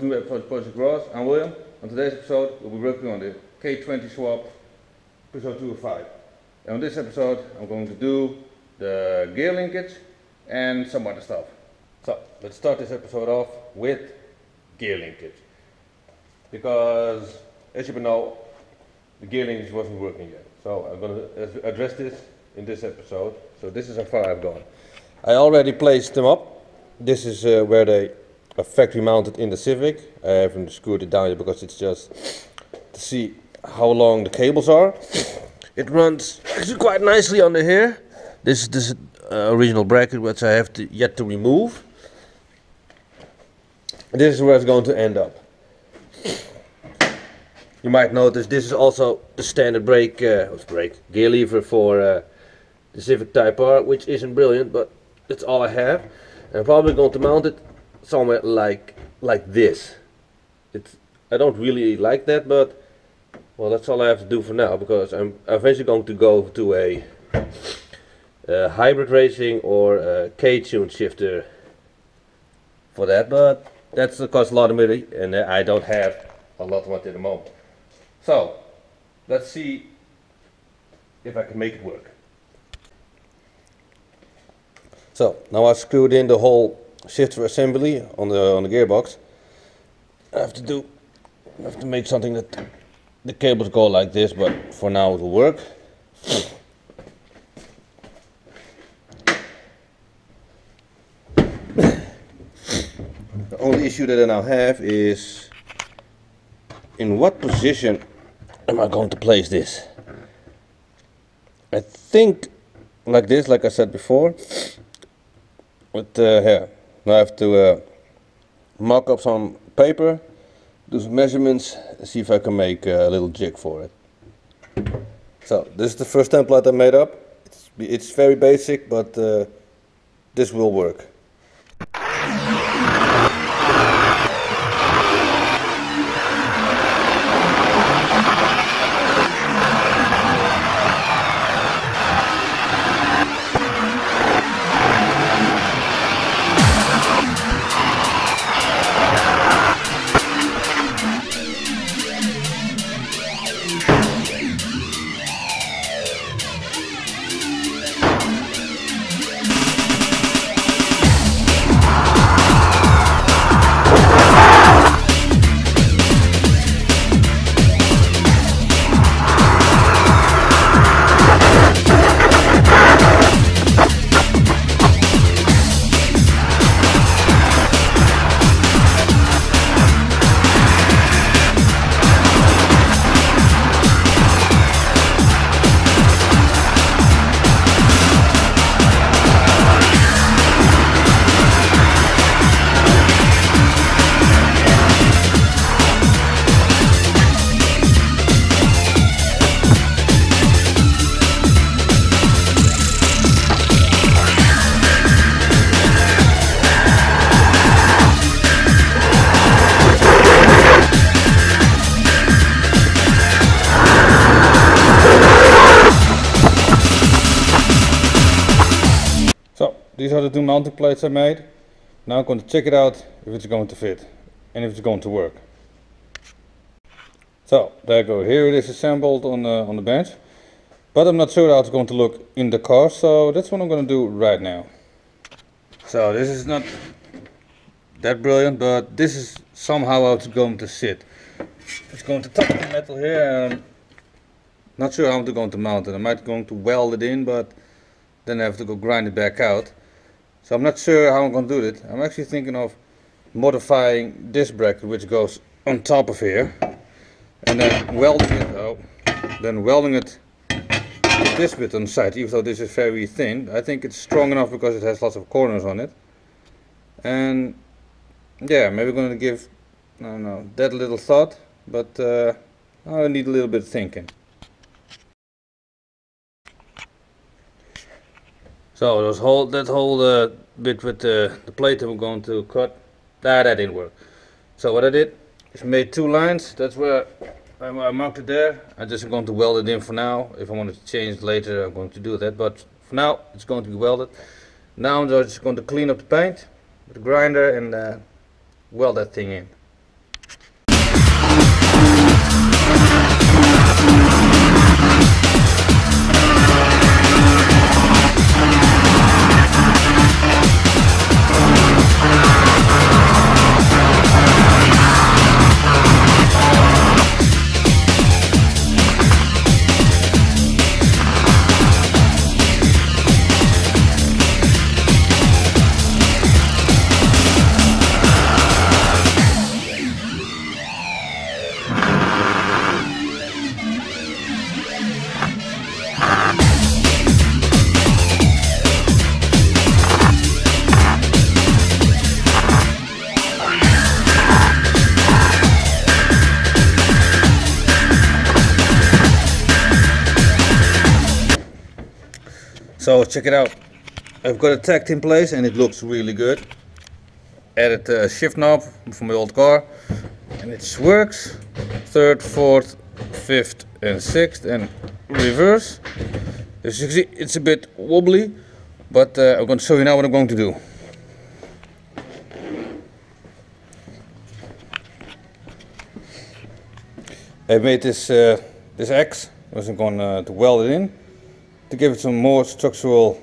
new episode of Project Ross. I'm William. On today's episode, we'll be working on the K20 swap Peugeot 205. And on this episode, I'm going to do the gear linkage and some other stuff. So, let's start this episode off with gear linkage. Because, as you know, the gear linkage wasn't working yet. So, I'm going to address this in this episode. So, this is how far I've gone. I already placed them up. This is where they are factory mounted in the Civic. I haven't screwed it down yet because it's just to see how long the cables are. It runs actually quite nicely under here. This is original bracket which I have yet to remove. This is where it's going to end up. You might notice this is also the standard gear lever for the Civic Type R, which isn't brilliant, but that's all I have. And I'm probably going to mount it somewhere like this. I don't really like that, but well, that's all I have to do for now, because I'm eventually going to go to a hybrid racing or a K20 shifter for that, but that's costs a lot of money, and I don't have a lot of money at the moment. So let's see if I can make it work. So now I've screwed in the whole shifter assembly on the gearbox. I have to make something that the cables go like this, but for now it will work. The only issue that I now have is in what position am I going to place this? I think like this, like I said before. But here, now I have to mock up some paper, do some measurements, and see if I can make a little jig for it. So this is the first template I made up. It's very basic, but this will work. These are the two mounting plates I made. Now I'm going to check it out if it's going to fit and if it's going to work. So there you go. Here it is assembled on the bench, but I'm not sure how it's going to look in the car, so that's what I'm going to do right now. So this is not that brilliant, but this is somehow how it's going to sit. It's going to touch the metal here, and I'm not sure how I'm going to mount it. I might going to weld it in, but then I have to go grind it back out. So I'm not sure how I'm going to do it. I'm actually thinking of modifying this bracket which goes on top of here, and then welding it with this bit on the side, even though this is very thin. I think it's strong enough because it has lots of corners on it. And yeah, maybe I'm going to give, I don't know, that little thought, but I need a little bit of thinking. So that whole bit with the plate that we're going to cut, that didn't work. So what I did is made two lines. That's where I marked it there. I'm just going to weld it in for now. If I want to change it later, I'm going to do that. But for now, it's going to be welded. Now I'm just going to clean up the paint with the grinder and weld that thing in. So check it out. I've got it tacked in place and it looks really good. Added a shift knob from my old car and it works. 3rd, 4th, 5th and 6th and reverse. As you can see, it's a bit wobbly, but I'm going to show you now what I'm going to do. I made this X. I was going to weld it in to give it some more structural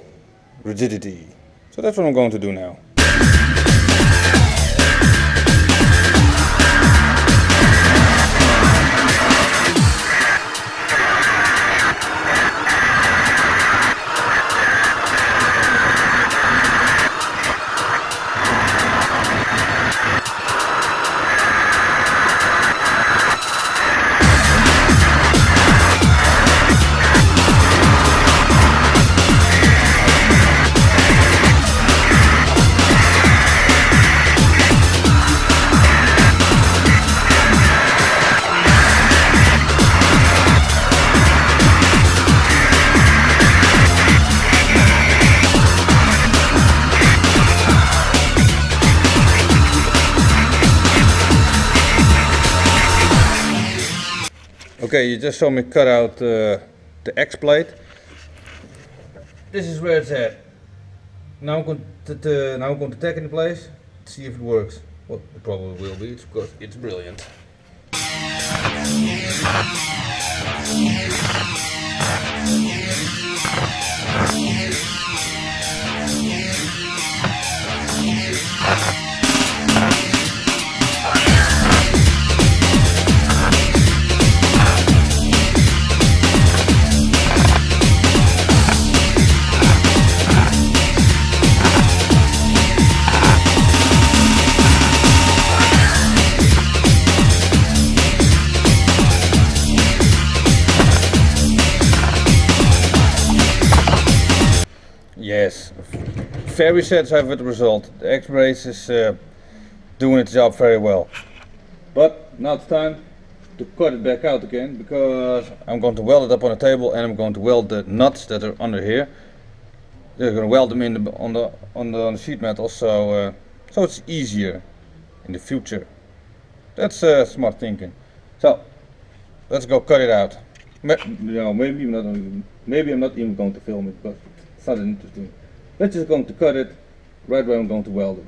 rigidity. So that's what I'm going to do now. Okay, you just saw me cut out the X plate. This is where it's at. Now I'm going to tack it in place, see if it works. Well, it probably will be, because it's brilliant. Yes, very satisfied with the result. The X-brace is doing its job very well. But now it's time to cut it back out again, because I'm going to weld it up on the table and I'm going to weld the nuts that are under here. They're going to weld them in on the sheet metal, so it's easier in the future. That's smart thinking. So let's go cut it out. Maybe I'm not even going to film it, because it's not interesting. Let's just going to cut it right where I'm going to weld it.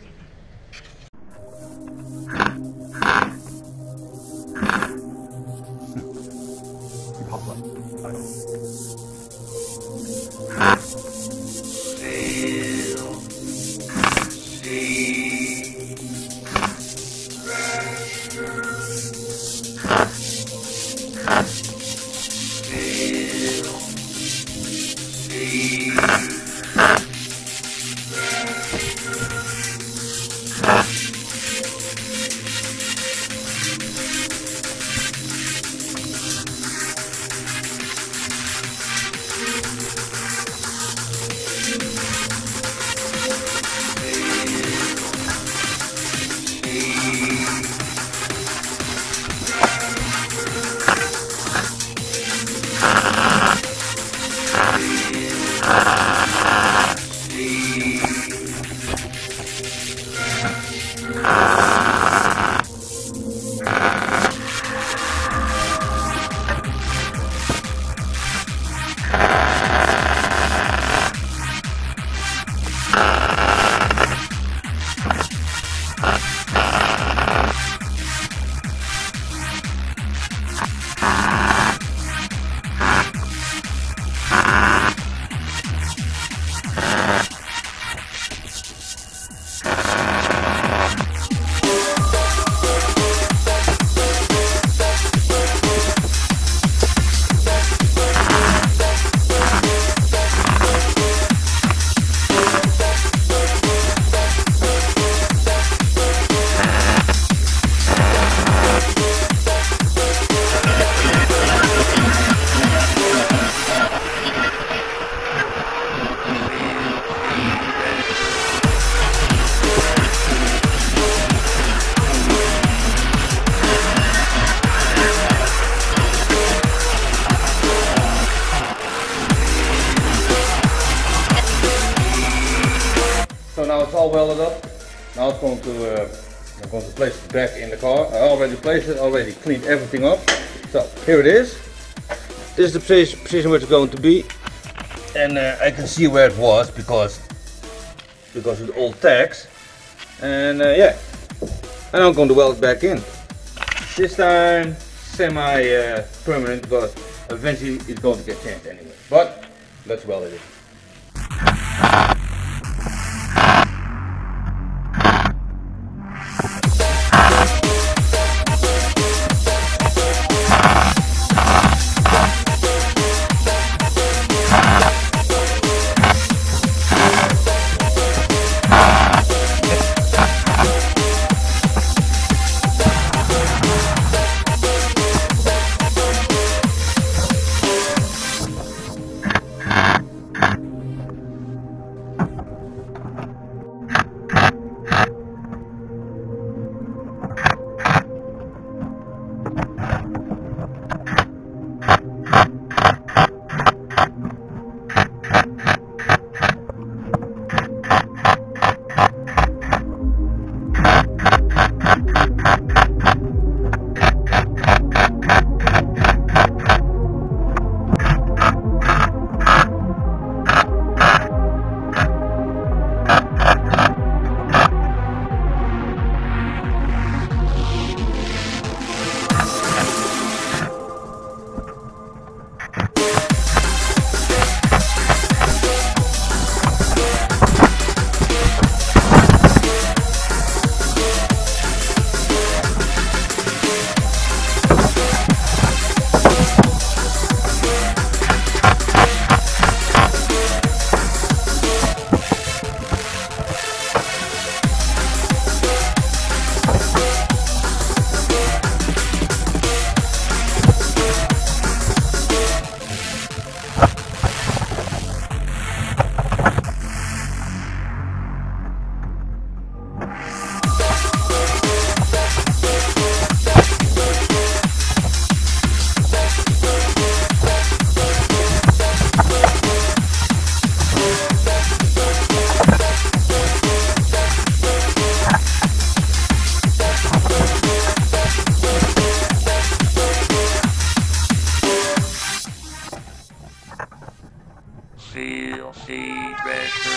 now it's all welded up. Now it's going to I'm going to place it back in the car. I already placed it, already cleaned everything up. So here it is. This is the position where it's going to be, and I can see where it was because of the old tags. And yeah, and I'm going to weld it back in. This time semi-permanent, because eventually it's going to get changed anyway. But let's weld it in. Feel the pressure.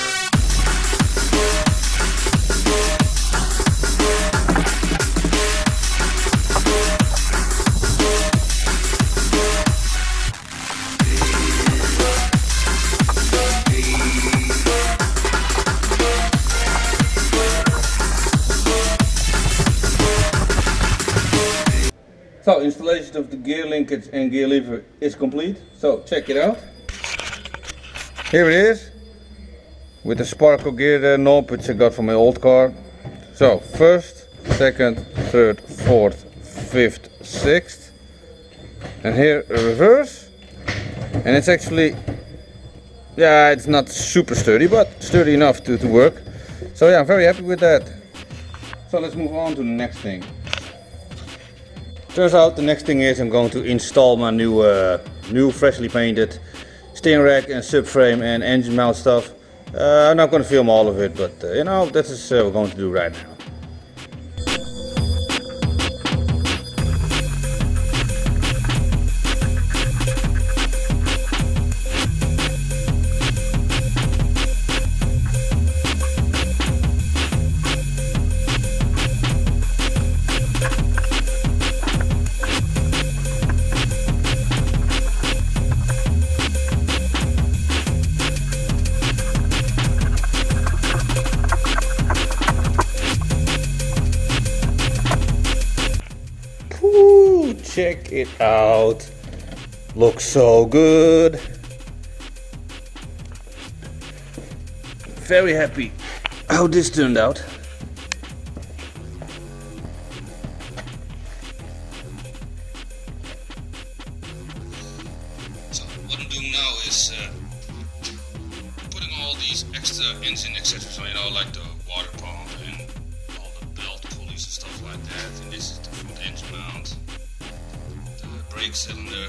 So installation of the gear linkage and gear lever is complete. So check it out. Here it is, with the sparkle gear knob which I got from my old car. So first, second, third, fourth, fifth, sixth, and here a reverse. And it's actually, yeah, it's not super sturdy, but sturdy enough to work. So yeah, I'm very happy with that. So let's move on to the next thing. Turns out the next thing is I'm going to install my new freshly painted steering rack and subframe and engine mount stuff. I'm not going to film all of it, but you know, that is what we're going to do right now. Check it out, looks so good. Very happy how this turned out. So what I'm doing now is putting all these extra engine accessories on, you know, like the water pump and all the belt pulleys and stuff like that. And this is the front engine mount. Brake cylinder,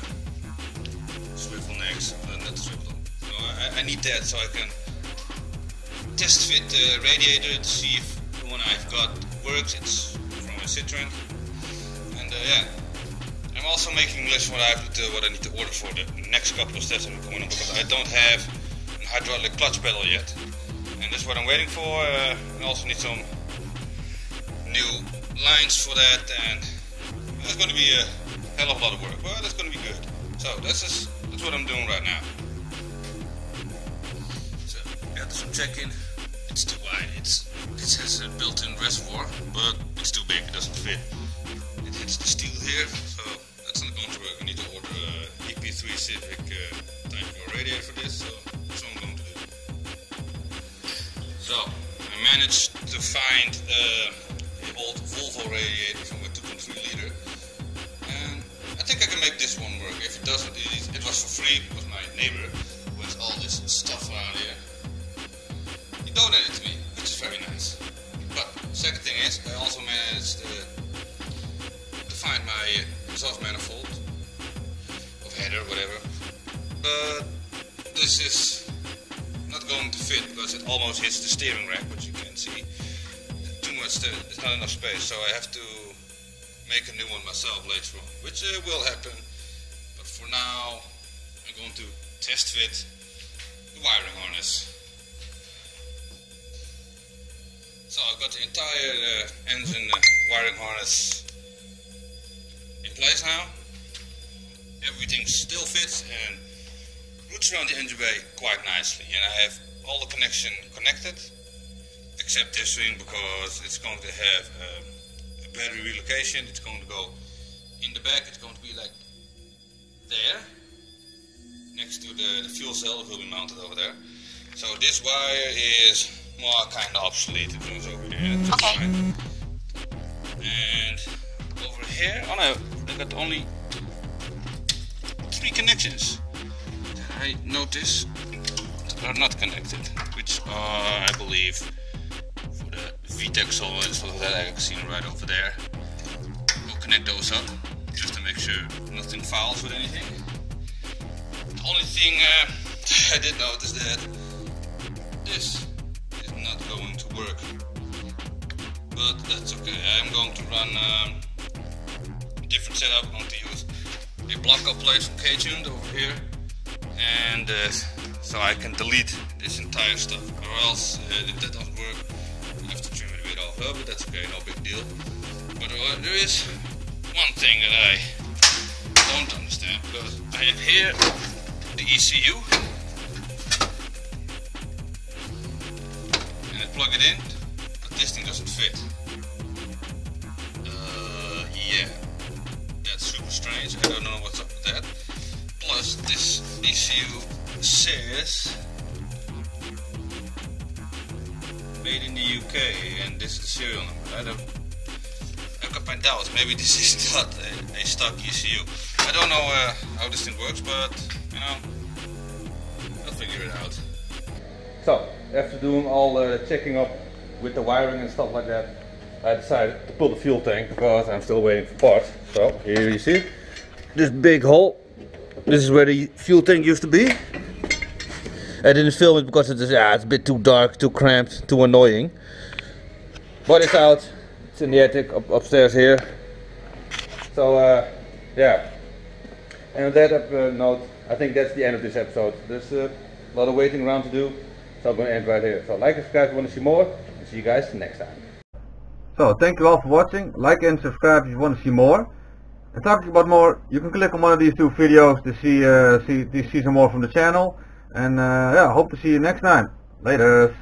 swivel necks, not swivel. So I need that so I can test fit the radiator to see if the one I've got works. It's from a Citroen, and yeah, I'm also making a list what I need to order for the next couple of steps that are coming up, because I don't have a hydraulic clutch pedal yet, and this is what I'm waiting for. I also need some new lines for that, and it's going to be a hell of a lot of work, but it's going to be good. So that's what I'm doing right now. So after some checking, it's too wide. It has a built-in reservoir, but it's too big. It doesn't fit. It hits the steel here, so that's not going to work. I need to order a EP3 Civic type of radiator for this. So that's what I'm going to do. So I managed to find the old Volvo radiator from a 2.3 liter. And I think I can make this one work. If it doesn't, it was for free because my neighbor who has all this stuff around here, he donated to me, which is very nice. But second thing is, I also managed to find my exhaust manifold, or header, whatever. But this is not going to fit because it almost hits the steering rack, which you can see. Too much, there's not enough space, so I have to make a new one myself later on, which will happen. But for now, I'm going to test fit the wiring harness. So I've got the entire engine wiring harness in place now. Everything still fits and routes around the engine bay quite nicely, and I have all the connection connected except this ring, because it's going to have battery relocation. It's going to go in the back. It's going to be like there, next to the fuel cell. It will be mounted over there. So this wire is more kind of obsolete. It goes over there. Okay. And over here, oh no, I got only 3 connections that I notice are not connected, which are, I believe, for the VTEC solenoid and stuff like that. I can see them right over there. We'll connect those up just to make sure nothing fouls with anything. The only thing I did notice that this is not going to work, but that's okay. I'm going to run a different setup. I'm going to use a block-up plate from K20 over here, and so I can delete this entire stuff, or else if that doesn't work, I have to trim it a bit off. But that's okay, no big deal. But there is one thing that I don't understand, because I have here the ECU, and I plug it in, but this thing doesn't fit. Yeah, that's super strange. I don't know what's up with that. Plus, this ECU says made in the UK, and this is the serial number. I've got my doubts. Maybe this is not a stock ECU. I don't know how this thing works, but you know, I'll figure it out. So, after doing all the checking up with the wiring and stuff like that, I decided to pull the fuel tank because I'm still waiting for parts. So, here you see this big hole. This is where the fuel tank used to be. I didn't film it because it's a bit too dark, too cramped, too annoying. But it's out. It's in the attic upstairs here. So yeah. And on that note, I think that's the end of this episode. There's a lot of waiting around to do, so I'm going to end right here. So like and subscribe if you want to see more, and see you guys next time. So thank you all for watching. Like and subscribe if you want to see more. And talking about more, you can click on one of these 2 videos to see some more from the channel. And yeah, hope to see you next time. Later.